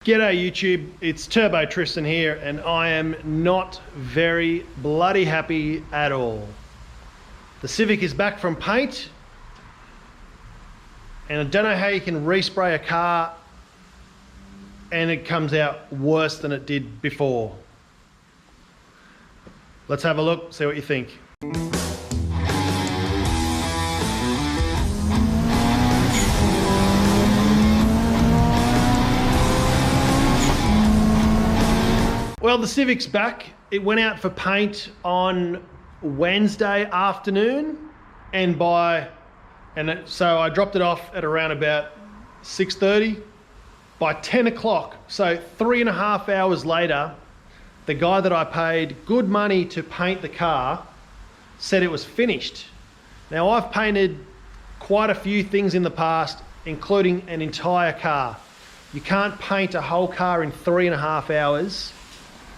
G'day YouTube, it's Turbo Tristan here, and I am not very bloody happy at all. The Civic is back from paint, and I don't know how you can respray a car and it comes out worse than it did before. Let's have a look, see what you think. Well, the Civic's back. It went out for paint on Wednesday afternoon, so I dropped it off at around about 6:30. By 10 o'clock, so 3.5 hours later, the guy that I paid good money to paint the car said it was finished. Now, I've painted quite a few things in the past, including an entire car. You can't paint a whole car in 3.5 hours.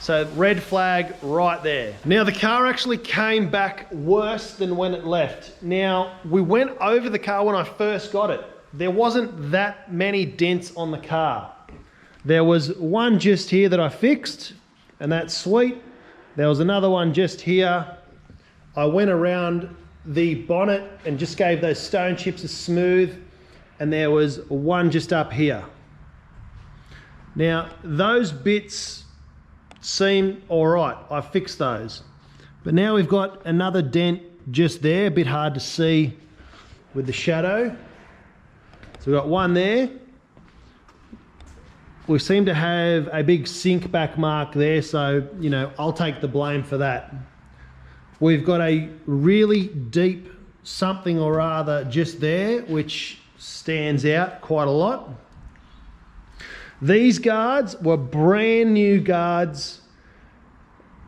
So red flag right there. Now the car actually came back worse than when it left. Now we went over the car when I first got it. There wasn't that many dents on the car. There was one just here that I fixed, and that's sweet. There was another one just here. I went around the bonnet and just gave those stone chips a smooth, and there was one just up here. Now those bits seem all right, I fixed those. But now we've got another dent just there, a bit hard to see with the shadow. So we've got one there. We seem to have a big sink back mark there, so, you know, I'll take the blame for that. We've got a really deep something or other just there, which stands out quite a lot. These guards were brand new guards,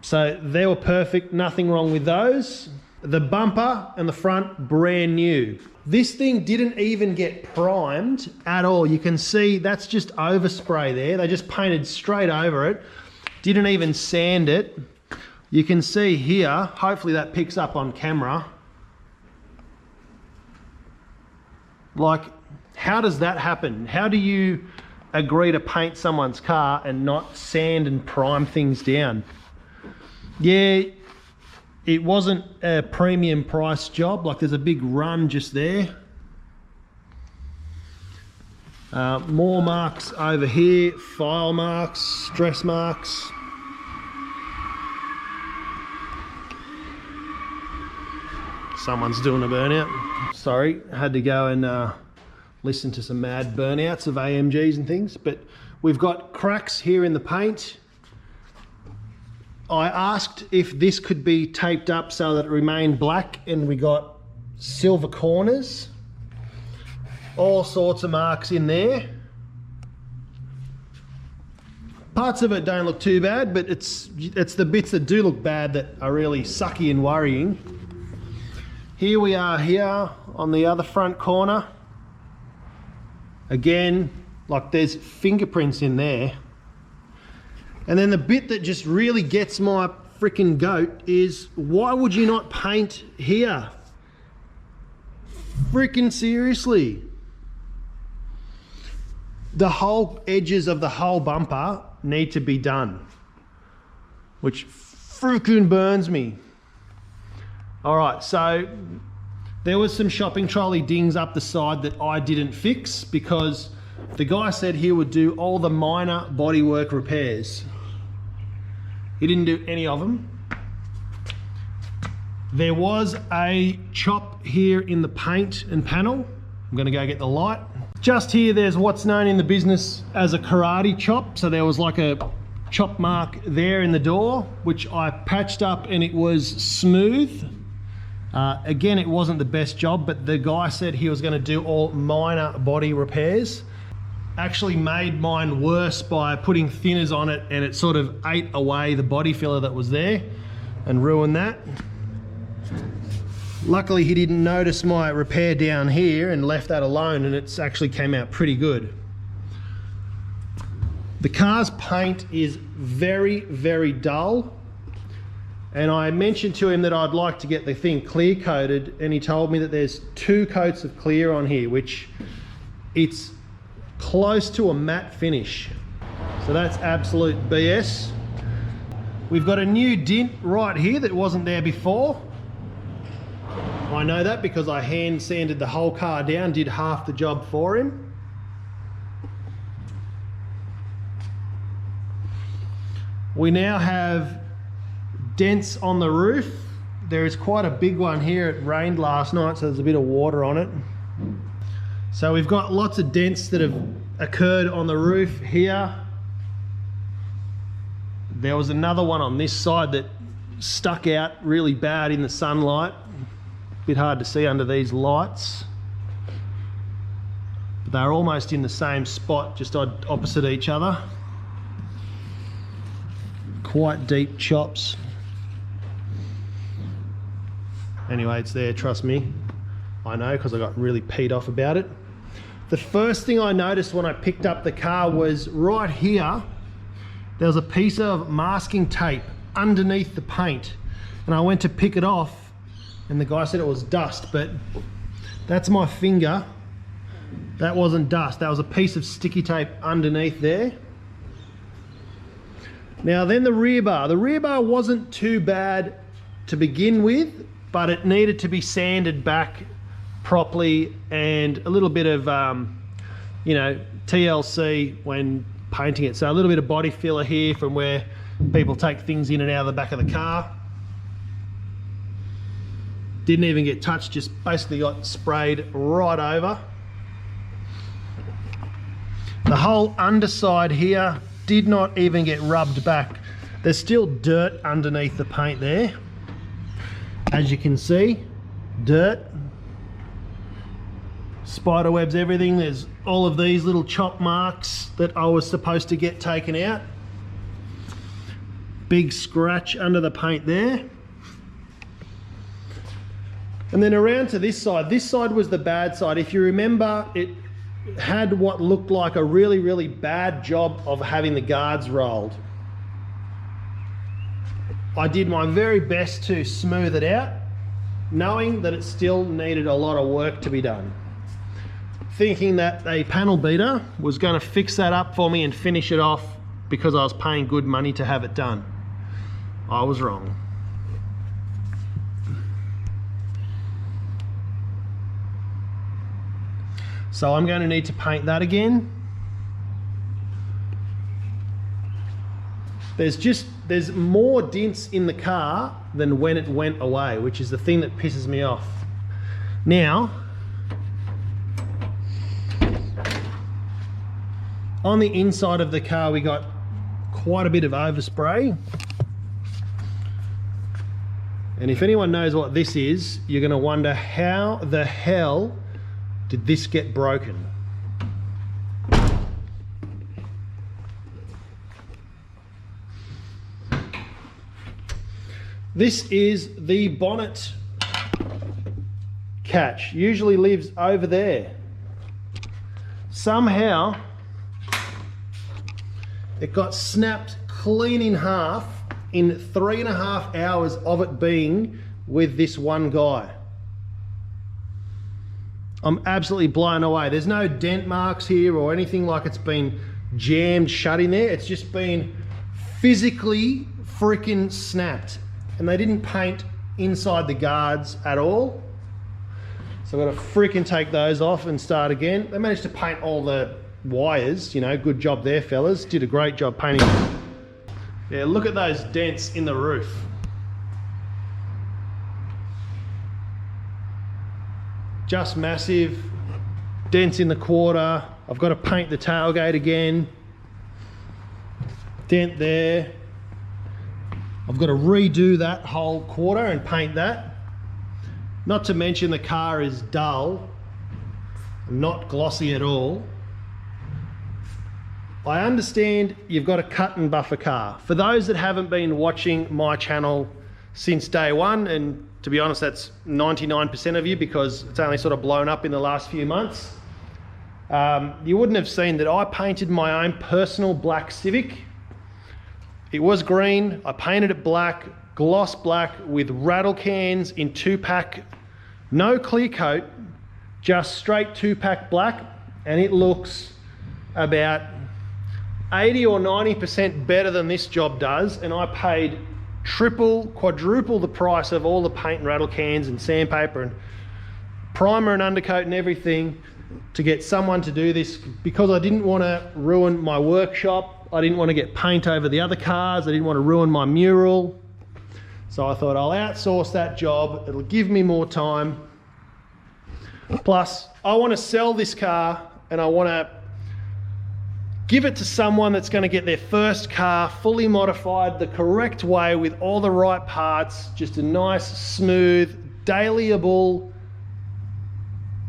so they were perfect, nothing wrong with those. The bumper and the front, brand new. This thing didn't even get primed at all. You can see that's just overspray there. They just painted straight over it. Didn't even sand it. You can see here, hopefully that picks up on camera. Like, how does that happen? How do you agree to paint someone's car and not sand and prime things down? Yeah, it wasn't a premium price job. Like, there's a big run just there. More marks over here, file marks, stress marks. Someone's doing a burnout. Sorry, I had to go and listen to some mad burnouts of AMGs and things, but we've got cracks here in the paint. I asked if this could be taped up so that it remained black, and we got silver corners. All sorts of marks in there. Parts of it don't look too bad, but it's the bits that do look bad that are really sucky and worrying. Here we are here on the other front corner. Again, like, there's fingerprints in there. And then the bit that just really gets my freaking goat is, why would you not paint here? Freaking seriously. The whole edges of the whole bumper need to be done, which freaking burns me. All right, so there was some shopping trolley dings up the side that I didn't fix because the guy said he would do all the minor bodywork repairs. He didn't do any of them. There was a chop here in the paint and panel. I'm gonna go get the light. Just here, there's what's known in the business as a karate chop. So there was like a chop mark there in the door, which I patched up and it was smooth. Again, it wasn't the best job, but the guy said he was gonna do all minor body repairs. Actually made mine worse by putting thinners on it, and it sort of ate away the body filler that was there and ruined that. Luckily he didn't notice my repair down here and left that alone, and it's actually came out pretty good. The car's paint is very, very dull, and I mentioned to him that I'd like to get the thing clear coated, and he told me that there's 2 coats of clear on here, which it's close to a matte finish. So that's absolute BS. We've got a new dint right here that wasn't there before. I know that because I hand sanded the whole car down, did half the job for him. We now have dents on the roof. There is quite a big one here. It rained last night, so there's a bit of water on it. So we've got lots of dents that have occurred on the roof here. There was another one on this side that stuck out really bad in the sunlight. Bit hard to see under these lights. But they're almost in the same spot, just opposite each other. Quite deep chops. Anyway, it's there, trust me. I know, because I got really peed off about it. The first thing I noticed when I picked up the car was right here, there was a piece of masking tape underneath the paint. And I went to pick it off and the guy said it was dust, but that's my finger. That wasn't dust, that was a piece of sticky tape underneath there. Now then the rear bar wasn't too bad to begin with, but it needed to be sanded back properly and a little bit of, you know, TLC when painting it. So a little bit of body filler here from where people take things in and out of the back of the car. Didn't even get touched, just basically got sprayed right over. The whole underside here did not even get rubbed back. There's still dirt underneath the paint there. As you can see, dirt, spider webs, everything. There's all of these little chop marks that I was supposed to get taken out. Big scratch under the paint there. And then around to this side was the bad side. If you remember, it had what looked like a really, really bad job of having the guards rolled. I did my very best to smooth it out, knowing that it still needed a lot of work to be done. Thinking that a panel beater was going to fix that up for me and finish it off because I was paying good money to have it done. I was wrong. So I'm going to need to paint that again. There's more dents in the car than when it went away, which is the thing that pisses me off. Now, on the inside of the car, we got quite a bit of overspray. And if anyone knows what this is, you're going to wonder how the hell did this get broken? This is the bonnet catch. Usually lives over there. Somehow it got snapped clean in half in 3.5 hours of it being with this one guy. I'm absolutely blown away. There's no dent marks here or anything like it's been jammed shut in there. It's just been physically freaking snapped. And they didn't paint inside the guards at all. So I've got to freaking take those off and start again. They managed to paint all the wires, you know, good job there, fellas. Did a great job painting. Yeah, look at those dents in the roof. Just massive. Dents in the quarter. I've got to paint the tailgate again. Dent there. I've got to redo that whole quarter and paint that. Not to mention the car is dull, not glossy at all. I understand you've got to cut and buff a car. For those that haven't been watching my channel since day one, and to be honest, that's 99% of you because it's only sort of blown up in the last few months. You wouldn't have seen that I painted my own personal black Civic. It was green, I painted it black, gloss black with rattle cans in 2-pack, no clear coat, just straight 2-pack black, and it looks about 80 or 90% better than this job does, and I paid triple, quadruple the price of all the paint and rattle cans and sandpaper and primer and undercoat and everything to get someone to do this, because I didn't want to ruin my workshop. I didn't want to get paint over the other cars. I didn't want to ruin my mural. So I thought I'll outsource that job. It'll give me more time. Plus, I want to sell this car and I want to give it to someone that's going to get their first car fully modified the correct way with all the right parts, just a nice, smooth, dailyable,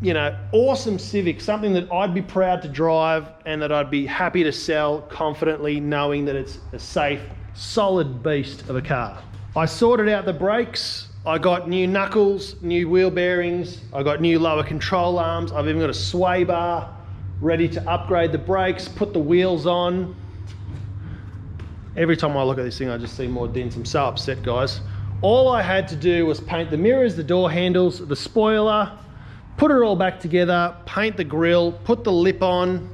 you know, awesome Civic, something that I'd be proud to drive and that I'd be happy to sell confidently, knowing that it's a safe, solid beast of a car. I sorted out the brakes. I got new knuckles, new wheel bearings. I got new lower control arms. I've even got a sway bar ready to upgrade the brakes, put the wheels on. Every time I look at this thing, I just see more dents. I'm so upset, guys. All I had to do was paint the mirrors, the door handles, the spoiler, put it all back together, paint the grille, put the lip on,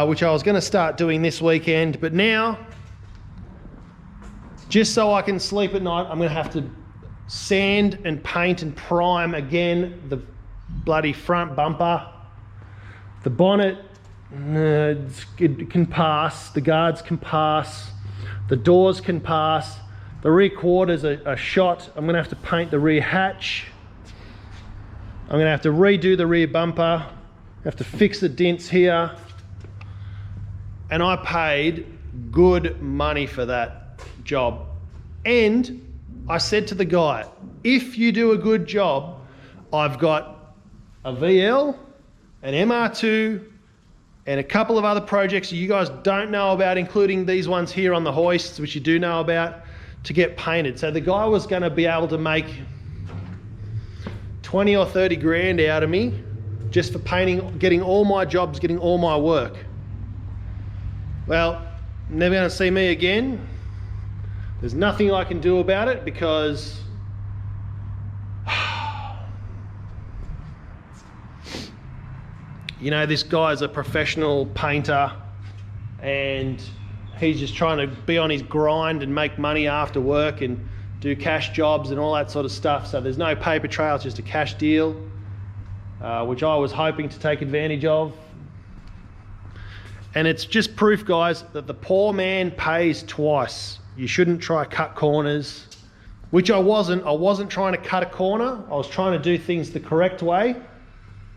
which I was going to start doing this weekend, but now, just so I can sleep at night, I'm going to have to sand and paint and prime again the bloody front bumper. The bonnet, it can pass, the guards can pass, the doors can pass, the rear quarters are shot. I'm going to have to paint the rear hatch. I'm going to have to redo the rear bumper, have to fix the dents here. And I paid good money for that job. And I said to the guy, if you do a good job, I've got a VL, an MR2, and a couple of other projects you guys don't know about, including these ones here on the hoists, which you do know about, to get painted. So the guy was going to be able to make 20 or 30 grand out of me just for painting, getting all my jobs, getting all my work. Well, never going to see me again. There's nothing I can do about it because you know, this guy's a professional painter and he's just trying to be on his grind and make money after work and do cash jobs and all that sort of stuff. So there's no paper trail, it's just a cash deal, which I was hoping to take advantage of. And it's just proof, guys, that the poor man pays twice. You shouldn't try cut corners, which I wasn't. I wasn't trying to cut a corner. I was trying to do things the correct way,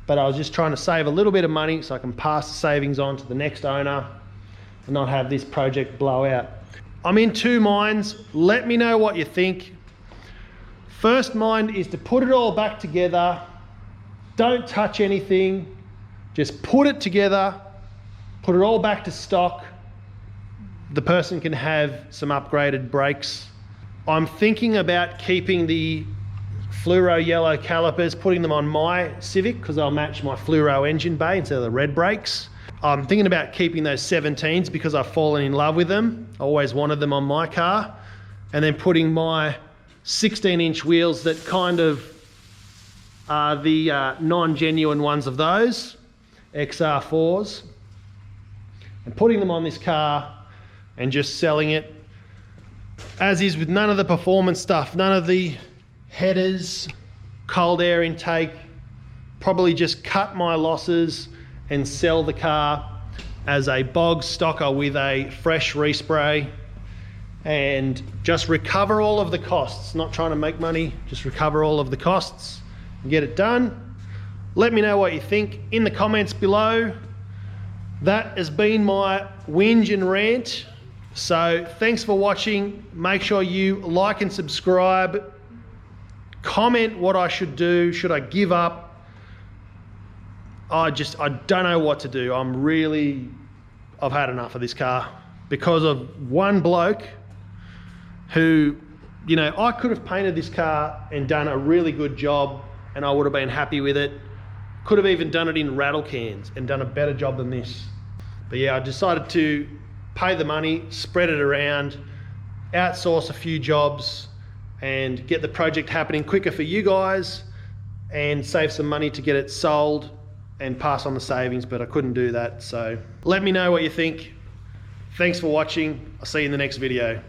but I was just trying to save a little bit of money so I can pass the savings on to the next owner and not have this project blow out. I'm in two minds. Let me know what you think. First mind is to put it all back together. Don't touch anything. Just put it together, put it all back to stock. The person can have some upgraded brakes. I'm thinking about keeping the fluoro yellow calipers, putting them on my Civic because they'll match my fluoro engine bay instead of the red brakes. I'm thinking about keeping those 17s because I've fallen in love with them. I always wanted them on my car. And then putting my 16-inch wheels that kind of are the non-genuine ones of those, XR4s, and putting them on this car and just selling it as is, with none of the performance stuff, none of the headers, cold air intake. Probably just cut my losses and sell the car as a bog stocker with a fresh respray and just recover all of the costs. Not trying to make money, just recover all of the costs and get it done. Let me know what you think in the comments below. That has been my whinge and rant. So thanks for watching. Make sure you like and subscribe. Comment what I should do. Should I give up? I don't know what to do. I've had enough of this car because of one bloke who, you know, I could have painted this car and done a really good job and I would have been happy with it. Could have even done it in rattle cans and done a better job than this. But yeah, I decided to pay the money, spread it around, outsource a few jobs and get the project happening quicker for you guys and save some money to get it sold and pass on the savings, but I couldn't do that. So let me know what you think. Thanks for watching. I'll see you in the next video.